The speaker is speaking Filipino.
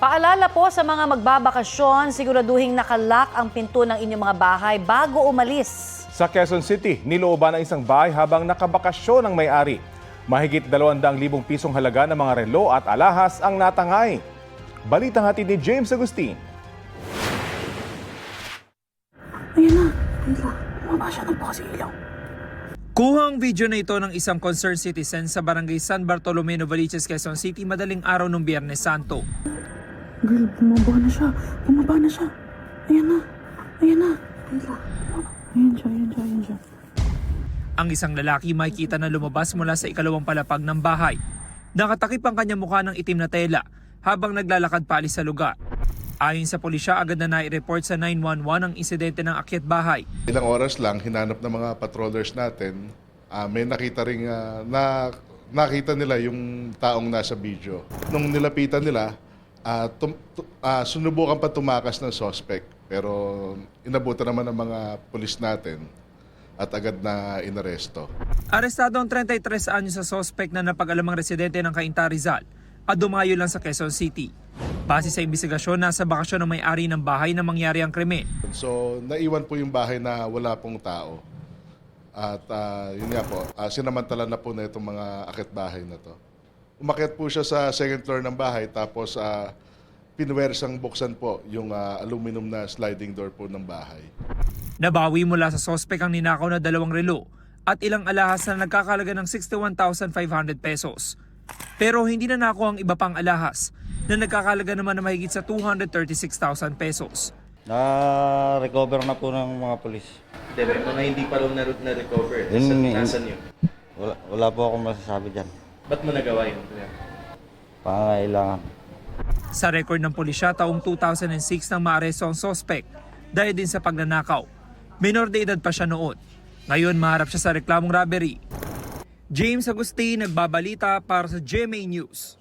Paalala po sa mga magbabakasyon, siguraduhin nakalak ang pinto ng inyong mga bahay bago umalis. Sa Quezon City, nilooban ang isang bahay habang nakabakasyon ang may-ari. Mahigit 200,000 pisong halaga ng mga relo at alahas ang natangay. Balitang hatid ni James Agustin. Ayan na, Tila. Bumaba siya ng bukas ilaw. Kuhang video na ito ng isang concerned citizen sa barangay San Bartolome, Novaliches, Quezon City madaling araw ng Biyernes Santo. Girl, bumaba na siya. Bumaba na siya. Ayan na. Ayan na. Tila. Ayan siya, ayan siya, ayan siya. Ang isang lalaki makikita na lumabas mula sa ikalawang palapag ng bahay. Nakatakip ang kanyang mukha ng itim na tela habang naglalakad paalis sa lugar. Ayon sa pulisya, agad na nai-report sa 911 ang insidente ng akyat bahay. Ilang oras lang, hinanap ng mga patrollers natin, may nakita rin nakita nila yung taong nasa video. Nung nilapitan nila, sunubukan pa tumakas ng suspect. Pero inabutan naman ng mga pulis natin at agad na inaresto. Arestado ang 33 anyos sa suspect na napag-alamang residente ng Cainta, Rizal at dumayo lang sa Quezon City. Base sa investigasyon, nasa bakasyon ng may-ari ng bahay na mangyari ang krimen. So naiwan po yung bahay na wala pong tao. At yun nga po, sinamantala na po na itong mga akit bahay na to. Umakyat po siya sa second floor ng bahay tapos pinwersang buksan po yung aluminum na sliding door po ng bahay. Nabawi mula sa suspect ang ninakaw na 2 relo at ilang alahas na nagkakalaga ng 61,500 pesos. Pero hindi na nakuha ang iba pang alahas na nagkakalaga naman na mahigit sa 236,000 pesos. Na-recover na po ng mga polis. May mga hindi pa rin na-recover. Nasaan yun? Wala po akong masasabi dyan. Ba't mo nagawa yun? Pangangailangan. Sa record ng pulisya, taong 2006 nang maaresto ang suspect dahil din sa pagnanakaw. Minor de edad pa siya noon. Ngayon maharap siya sa reklamong robbery. James Agustin, nagbabalita para sa GMA News.